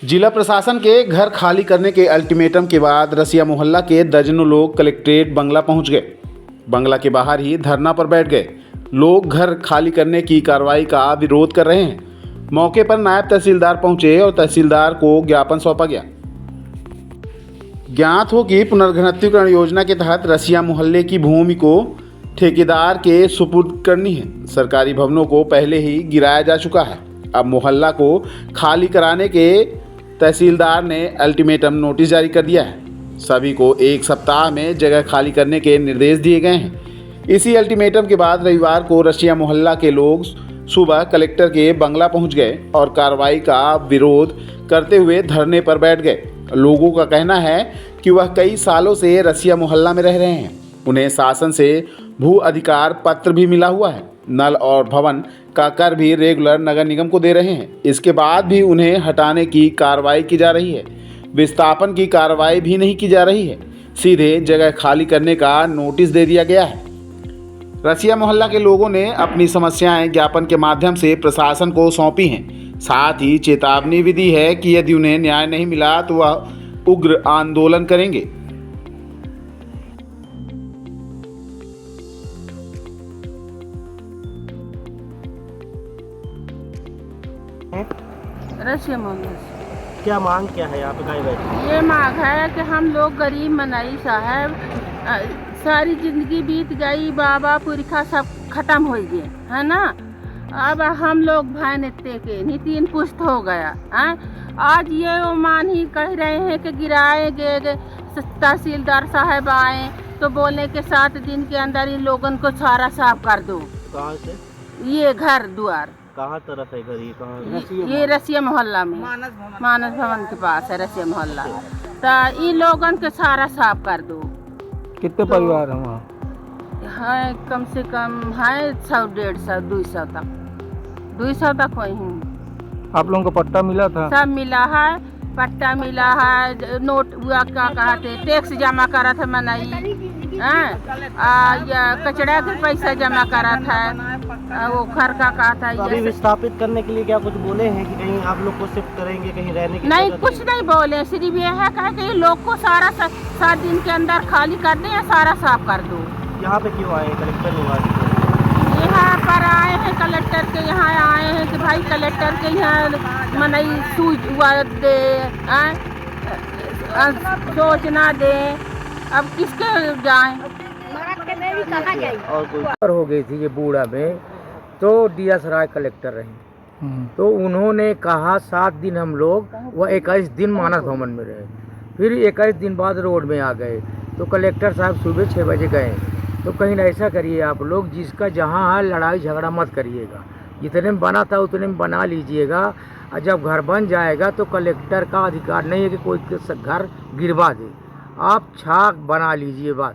जिला प्रशासन के घर खाली करने के अल्टीमेटम के बाद रसिया मोहल्ला के दर्जनों लोग कलेक्ट्रेट बंगला पहुंच गए। बंगला के बाहर ही धरना पर बैठ गए। लोग घर खाली करने की कार्रवाई का विरोध कर रहे हैं। मौके पर नायब तहसीलदार पहुंचे और तहसीलदार को ज्ञापन सौंपा गया। ज्ञात हो कि पुनर्घनत्वीकरण योजना के तहत रसिया मोहल्ले की भूमि को ठेकेदार के सुपुर्द करनी है। सरकारी भवनों को पहले ही गिराया जा चुका है। अब मोहल्ला को खाली कराने के तहसीलदार ने अल्टीमेटम नोटिस जारी कर दिया है। सभी को 1 सप्ताह में जगह खाली करने के निर्देश दिए गए हैं। इसी अल्टीमेटम के बाद रविवार को रसिया मोहल्ला के लोग सुबह कलेक्टर के बंगला पहुंच गए और कार्रवाई का विरोध करते हुए धरने पर बैठ गए। लोगों का कहना है कि वह कई सालों से रसिया मोहल्ला में रह रहे हैं। उन्हें शासन से भू अधिकार पत्र भी मिला हुआ है। नल और भवन का कर भी रेगुलर नगर निगम को दे रहे हैं। इसके बाद भी उन्हें हटाने की कार्रवाई की जा रही है। विस्थापन की कार्रवाई भी नहीं की जा रही है। सीधे जगह खाली करने का नोटिस दे दिया गया है। रसिया मोहल्ला के लोगों ने अपनी समस्याएं ज्ञापन के माध्यम से प्रशासन को सौंपी हैं। साथ ही चेतावनी भी दी है कि यदि उन्हें न्याय नहीं मिला तो वह उग्र आंदोलन करेंगे। रसिया मोहल्ला से। क्या मांग क्या है? आप कहाँ बैठे? ये मांग है कि हम लोग गरीब मनाई साहब, सारी जिंदगी बीत गई, बाबा पुरखा सब खत्म हो गए है ना। अब हम लोग भाई नेते के नहीं 3 पुश्त हो गया है। आज ये मान ही कह रहे हैं कि गिराएंगे। तहसीलदार साहब आए तो बोलने के 7 दिन के अंदर इन लोगों को सारा साफ कर दो। कहाँ से? ये घर द्वार कहाँ तरफ है घर? ये कहाँ? ये रसिया मोहल्ला में मानस भवन के पास है रसिया मोहल्ला। तो इन लोगन के सारा साफ कर दो। कितने परिवार हैं वहाँ? है कम से कम है 100, 150, 200 तक। 200 तक वही हूँ। आप लोगों को पट्टा मिला था? सब मिला है, पट्टा मिला है, नोट हुआ क्या कहते टैक्स जमा करा था मनाई या कचड़ा के पैसा जमा करा था। वो घर का कहा था। अभी विस्थापित करने के लिए क्या कुछ बोले हैं कि कहीं आप लोग को शिफ्ट करेंगे, कहीं रहने की? नहीं, कुछ नहीं बोले। सिर्फ ये है कि लोग को सारा 7 दिन के अंदर खाली कर दें या सारा साफ कर दो। यहाँ पे क्यों आए? कलेक्टर निवास यहाँ पर आए हैं, कलेक्टर के यहाँ आए हैं कि भाई कलेक्टर के यहाँ मनई सूझ हुआ दे, सोचना दे। अब किसके जाएं? और हो गई थी ये बूढ़ा में, तो डीएस राय कलेक्टर रहे। तो उन्होंने कहा 7 दिन हम लोग, वह 21 दिन मानस भवन में रहे। फिर 21 दिन बाद रोड में आ गए। तो कलेक्टर साहब सुबह 6 बजे गए। तो कहीं ऐसा करिए आप लोग, जिसका जहाँ है लड़ाई झगड़ा मत करिएगा। जितने में बना था उतने में बना लीजिएगा। और जब घर बन जाएगा तो कलेक्टर का अधिकार नहीं है कि कोई घर गिरवा दे। आप छाक बना लीजिए बात।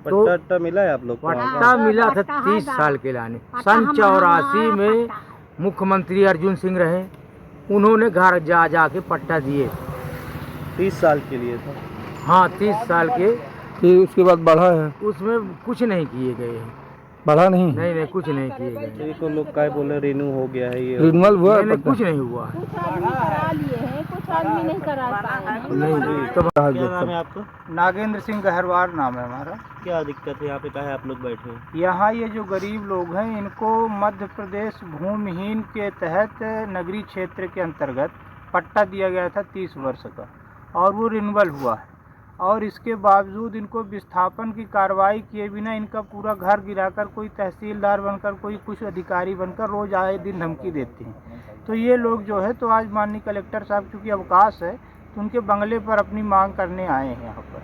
तो पट्टा मिला है आप लोग को? पट्टा मिला था 30 साल के लाने। सन 84 में मुख्यमंत्री अर्जुन सिंह रहे, उन्होंने घर जा के पट्टा दिए। 30 साल के लिए था? हाँ, 30 साल के। फिर उसके बाद बढ़ा है? उसमें कुछ नहीं किए गए हैं। बढ़ा नहीं? नहीं, कुछ नहीं किए गए। तो लोग क्या बोले रिन्यू हो गया है? ये रिन्यूअल हुआ है? कुछ नहीं हुआ है। कुछ आदमी करा लिए हैं, कुछ आदमी नहीं करा पाए। नहीं तो क्या नाम है आपका? नागेंद्र सिंह गहरवार नाम है हमारा। क्या दिक्कत है यहाँ पे? कहा आप लोग बैठे हो? यहाँ ये जो गरीब लोग हैं, इनको मध्य प्रदेश भूमिहीन के तहत नगरीय क्षेत्र के अंतर्गत पट्टा दिया गया था 30 वर्ष का, और वो रिन्यूअल हुआ है। और इसके बावजूद इनको विस्थापन की कार्रवाई किए बिना इनका पूरा घर गिराकर कोई तहसीलदार बनकर, कोई कुछ अधिकारी बनकर रोज आए दिन धमकी देते हैं। तो ये लोग जो है, तो आज माननीय कलेक्टर साहब चूँकि अवकाश है, तो उनके बंगले पर अपनी मांग करने आए हैं। यहाँ पर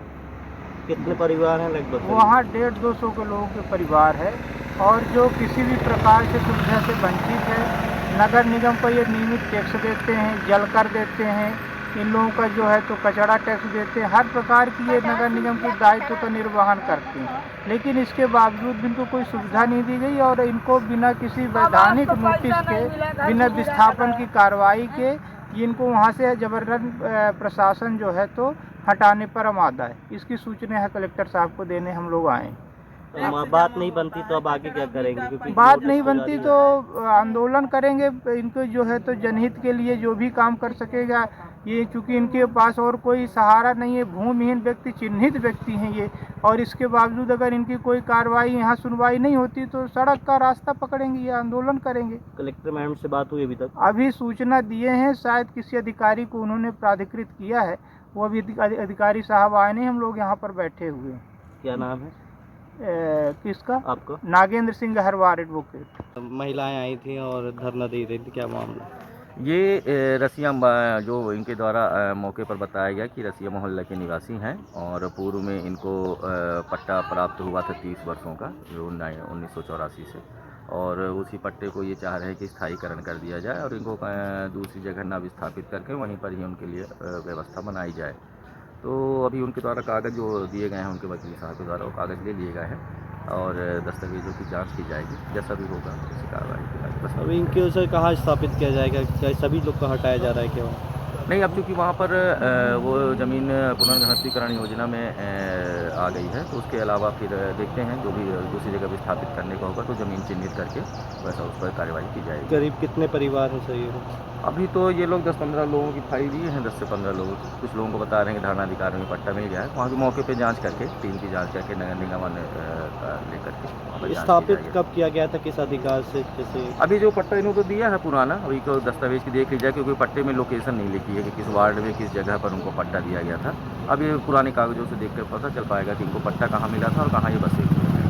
कितने परिवार हैं लगभग? वहाँ 150-200 के लोगों के परिवार है, और जो किसी भी प्रकार से सुविधा से वंचित है। नगर निगम को ये नियमित टैक्स देते हैं, जल कर देते हैं, इन लोगों का जो है तो कचरा टैक्स देते हैं। हर प्रकार की ये नगर निगम के दायित्व का निर्वहन करते हैं, लेकिन इसके बावजूद इनको कोई सुविधा नहीं दी गई। और इनको बिना किसी वैधानिक नोटिस के, बिना विस्थापन की कार्रवाई के, इनको वहाँ से जबरदस्त प्रशासन जो है तो हटाने पर आमादा है। इसकी सूचना है कलेक्टर साहब को देने हम लोग आए। तो बात नहीं बनती तो अब आगे क्या करेंगे? क्योंकि बात नहीं बनती तो आंदोलन करेंगे। इनको जो है तो जनहित के लिए जो भी काम कर सकेगा, ये चूँकि इनके पास और कोई सहारा नहीं है, भूमिहीन व्यक्ति, चिन्हित व्यक्ति हैं ये, और इसके बावजूद अगर इनकी कोई कार्रवाई यहाँ सुनवाई नहीं होती तो सड़क का रास्ता पकड़ेंगे या आंदोलन करेंगे। कलेक्टर मैडम से बात हुई अभी तक? अभी सूचना दिए हैं, शायद किसी अधिकारी को उन्होंने प्राधिकृत किया है, वो अभी अधिकारी साहब आए नहीं, हम लोग यहाँ पर बैठे हुए हैं। क्या नाम है किसका? आपका? नागेंद्र सिंह हरवार एडवोकेट। महिलाएं आई थी और धरना दे रही थी, क्या मामला? ये रसिया जो इनके द्वारा मौके पर बताया गया कि रसिया मोहल्ला के निवासी हैं और पूर्व में इनको पट्टा प्राप्त हुआ था 30 वर्षों का, जो 1984 से, और उसी पट्टे को ये चाह रहे हैं कि स्थायीकरण कर दिया जाए और इनको दूसरी जगह न विस्थापित करके वहीं पर ही उनके लिए व्यवस्था बनाई जाए। तो अभी उनके द्वारा कागज़ जो दिए गए हैं उनके वकील साहब के द्वारा, वो कागज़ ले लिए गए हैं और दस्तावेजों की जांच की जाएगी, जैसा भी होगा उसी कार्रवाई की जाएगी। अभी इनके उसे कहाँ स्थापित किया जाएगा? क्या सभी लोग को हटाया जा रहा है क्या? नहीं, अब चूँकि वहाँ पर वो ज़मीन पुनर्गठनीकरण योजना में आ गई है, तो उसके अलावा फिर देखते हैं जो भी दूसरी जगह विस्थापित करने का होगा तो ज़मीन चिन्हित करके वैसा उस पर कार्रवाई की जाएगी। करीब कितने परिवार हैं सही? अभी तो ये लोग 10-15 लोगों की फाइल दिए हैं, 10 से 15 लोग। कुछ लोगों को बता रहे हैं कि धरना अधिकारी में पट्टा मिल गया है, वहाँ के मौके पे जांच करके, टीम की जांच करके नगर निगम लेकर के स्थापित कब किया गया था, किस अधिकार से? जैसे अभी जो पट्टा इन्होंने तो दिया है पुराना, अभी को दस्तावेज की देख ली जाए, क्योंकि पट्टे में लोकेशन नहीं लिखी है कि किस वार्ड में किस जगह पर उनको पट्टा दिया गया था। अभी पुराने कागजों से देख कर पता चल पाएगा कि इनको पट्टा कहाँ मिला था और कहाँ ये बसे हुए हैं।